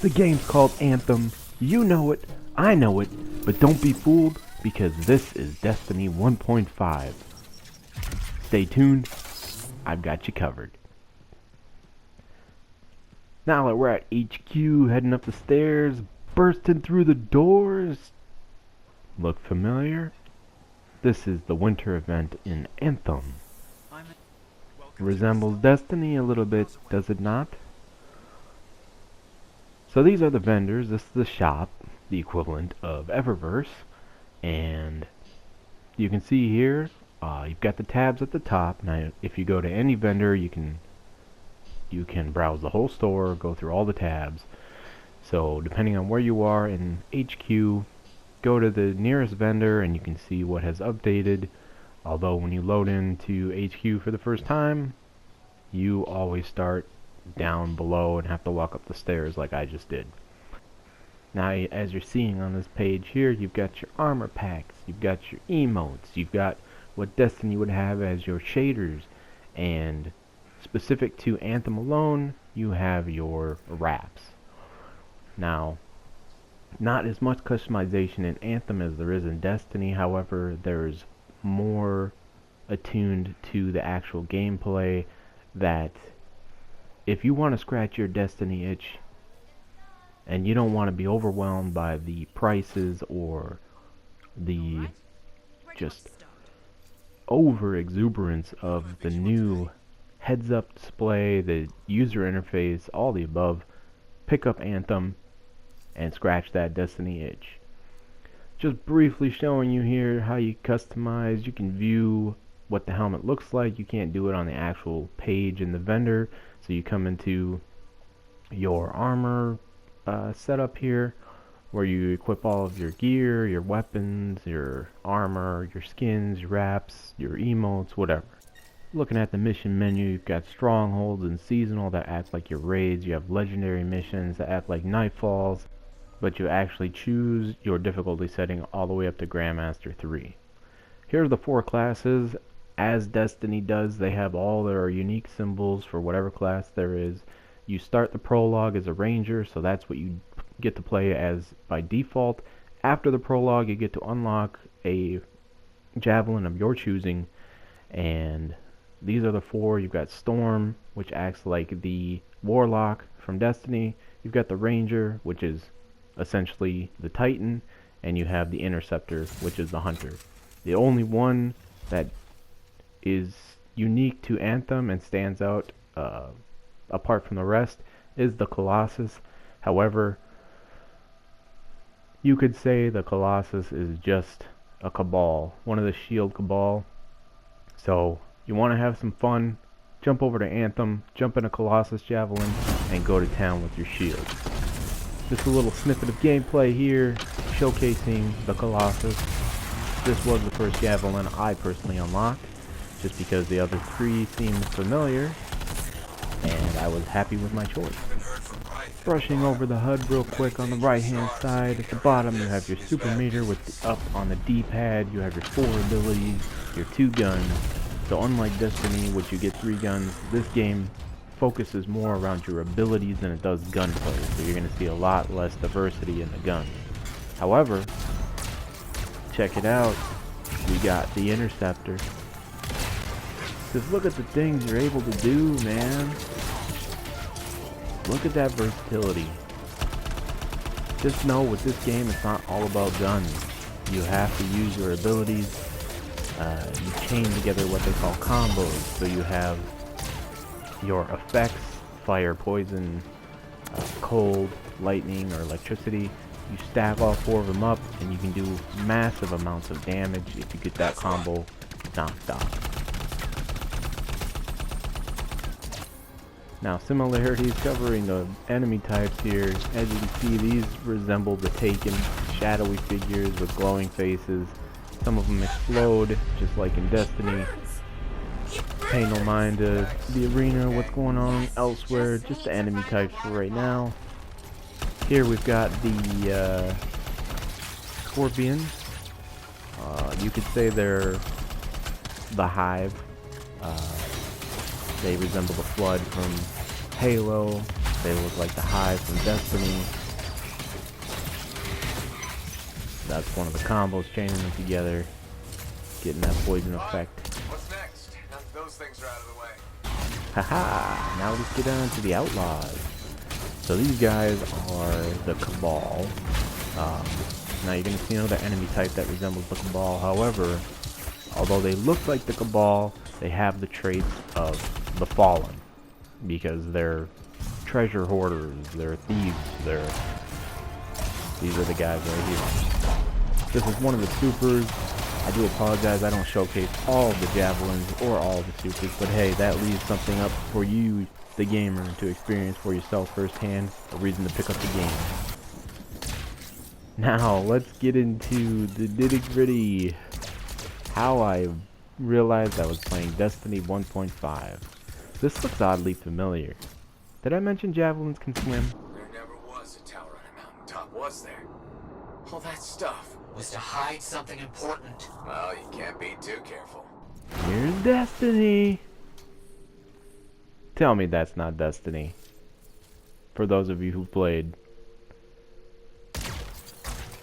The game's called Anthem. You know it, I know it, but don't be fooled because this is Destiny 1.5. Stay tuned, I've got you covered. Now that we're at HQ, heading up the stairs, bursting through the doors. Look familiar? This is the winter event in Anthem. Resembles Destiny a little bit, does it not? So these are the vendors. This is the shop, the equivalent of Eververse, and you can see here you've got the tabs at the top. Now if you go to any vendor, you can browse the whole store, go through all the tabs. So depending on where you are in HQ, go to the nearest vendor and you can see what has updated. Although when you load into HQ for the first time, you always start down below and have to walk up the stairs like I just did. Now as you're seeing on this page here, you've got your armor packs, you've got your emotes, you've got what Destiny would have as your shaders, and specific to Anthem alone, you have your wraps. Now, not as much customization in Anthem as there is in Destiny, however, there's more attuned to the actual gameplay that if you want to scratch your Destiny itch and you don't want to be overwhelmed by the prices or the just over exuberance of the new heads up display, the user interface, all the above, pick up Anthem and scratch that Destiny itch. Just briefly showing you here how you customize. You can view what the helmet looks like. You can't do it on the actual page in the vendor, so you come into your armor setup here where you equip all of your gear, your weapons, your armor, your skins, your wraps, your emotes, whatever. Looking at the mission menu, you've got strongholds and seasonal that act like your raids. You have legendary missions that act like nightfalls, but you actually choose your difficulty setting all the way up to Grandmaster 3. Here are the 4 classes. As Destiny does, they have all their unique symbols for whatever class there is. You start the prologue as a ranger, so that's what you get to play as by default. After the prologue, you get to unlock a javelin of your choosing, and these are the 4. You've got Storm, which acts like the warlock from Destiny. You've got the ranger, which is essentially the Titan, and you have the interceptor, which is the hunter. The only one that is unique to Anthem and stands out apart from the rest is the Colossus. However, you could say the Colossus is just a cabal, one of the shield cabal. So you want to have some fun, jump over to Anthem, jump in a Colossus javelin, and go to town with your shield. Just a little snippet of gameplay here showcasing the Colossus. This was the first javelin I personally unlocked, just because the other 3 seemed familiar, and I was happy with my choice. Brushing over the HUD real quick on the right hand side, at the bottom you have your super meter with the up on the D-pad, you have your 4 abilities, your 2 guns. So unlike Destiny, which you get 3 guns, this game focuses more around your abilities than it does gunplay, so you're going to see a lot less diversity in the guns. However, check it out, we got the interceptor. Just look at the things you're able to do, man. Look at that versatility. Just know with this game, it's not all about guns. You have to use your abilities. You chain together what they call combos. So you have your effects, fire, poison, cold, lightning, or electricity. You stack all 4 of them up, and you can do massive amounts of damage if you get that combo knocked off. Now, similarities covering the enemy types here. As you can see, these resemble the Taken, shadowy figures with glowing faces. Some of them explode, just like in Destiny. Pay no mind to the arena, what's going on elsewhere, just the enemy types for right now. Here we've got the Scorpions. You could say they're the Hive. They resemble the Flood from Halo. They look like the hive from Destiny. That's one of the combos, chaining them together, getting that poison effect. What's next? Now that those things are out of the way. Haha, now let's get on to the outlaws. So these guys are the Cabal. Now you're going to see another enemy type that resembles the Cabal. However, although they look like the Cabal, they have the traits of the Fallen. Because they're treasure hoarders, they're thieves, these are the guys right here. This is one of the supers. I do apologize, I don't showcase all of the javelins or all of the supers, but hey, that leaves something up for you, the gamer, to experience for yourself firsthand, a reason to pick up the game. Now, let's get into the nitty-gritty. How I realized I was playing Destiny 1.5. This looks oddly familiar. Did I mention javelins can swim? There never was a tower on a mountaintop, was there? All that stuff was to hide something important. Well, you can't be too careful. Here's Destiny. Tell me that's not Destiny. For those of you who played.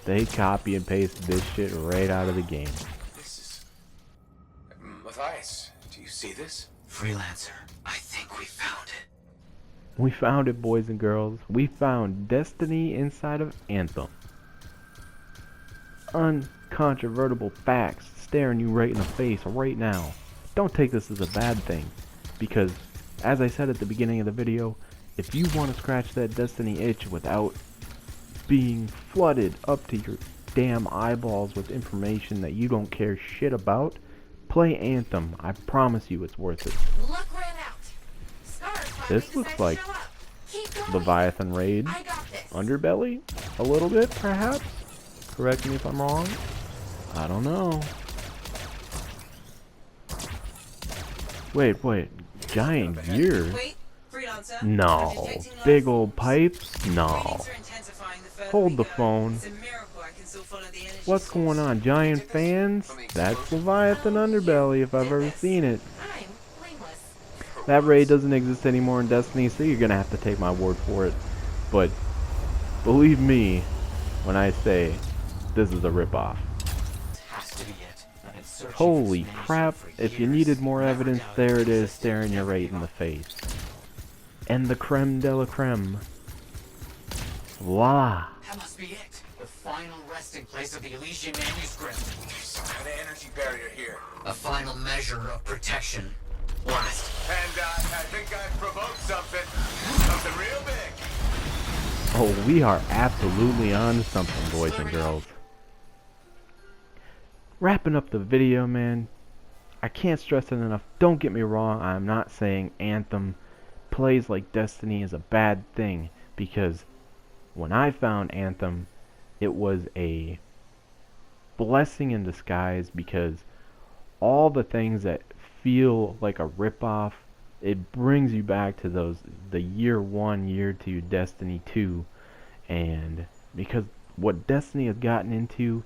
They copy and pasted this shit right out of the game. This is... Matthias, do you see this? Freelancer, I think we found it. We found it, boys and girls. We found Destiny inside of Anthem. Uncontrovertible facts staring you right in the face right now. Don't take this as a bad thing, because as I said at the beginning of the video, if you want to scratch that Destiny itch without being flooded up to your damn eyeballs with information that you don't care shit about, play Anthem. I promise you it's worth it. Luck ran out. Scars This looks like Keep Leviathan Raid. I got this. Underbelly? A little bit, perhaps? Correct me if I'm wrong. I don't know. Wait. Giant gears? Wait, freelancer. No. I'm detecting life Big old forms. pipes? No. Readings are intensifying the further Hold we the go. phone. It's a miracle I can still follow the energy What's source. going on? Giant fans? That's Leviathan Underbelly if I've ever seen it. I'm blameless. That raid doesn't exist anymore in Destiny, so you're gonna have to take my word for it. But believe me when I say this is a ripoff. Has to be it. I've been searching for Holy this crap, manuscript for if you years. needed more Never evidence, doubted there it its is, existence. staring you right in the face. And the creme de la creme. Voila! That must be it. The final resting place of the Elysian manuscript. There's some kind of energy barrier here. A final measure of protection. Blast. And I think I've provoked something. Something real big. Oh, we are absolutely on to something, boys and girls. Wrapping up the video, man. I can't stress it enough. Don't get me wrong. I'm not saying Anthem plays like Destiny is a bad thing. Because when I found Anthem, it was a blessing in disguise. Because all the things that feel like a ripoff, it brings you back to the year 1, year 2 Destiny 2. And because what Destiny has gotten into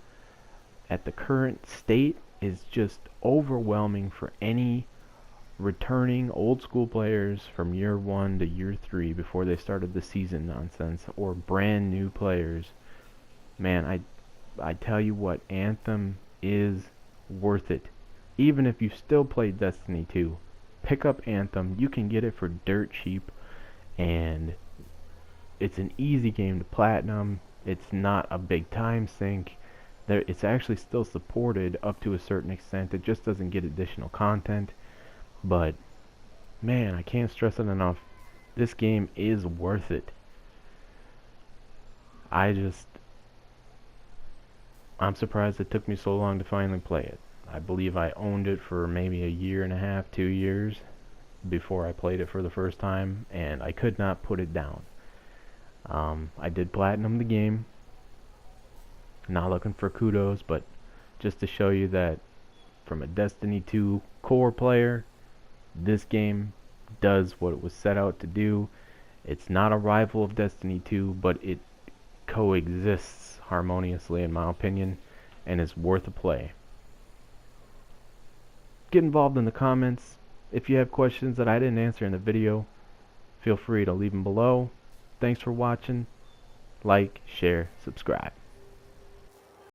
at the current state is just overwhelming for any returning old school players from year 1 to year 3 before they started the season nonsense, or brand new players. Man, I tell you what, Anthem is worth it. Even if you still play Destiny 2, pick up Anthem. You can get it for dirt cheap, and it's an easy game to platinum. It's not a big time sink. It's actually still supported up to a certain extent. It just doesn't get additional content. But man, I can't stress it enough. This game is worth it. I'm surprised it took me so long to finally play it. I believe I owned it for maybe a year and a half, 2 years before I played it for the first time, and I could not put it down. I did platinum the game. Not looking for kudos, but just to show you that from a Destiny 2 core player, this game does what it was set out to do. It's not a rival of Destiny 2, but it coexists harmoniously in my opinion, and is worth a play. Get involved in the comments. If you have questions that I didn't answer in the video, feel free to leave them below. Thanks for watching. Like, share, subscribe.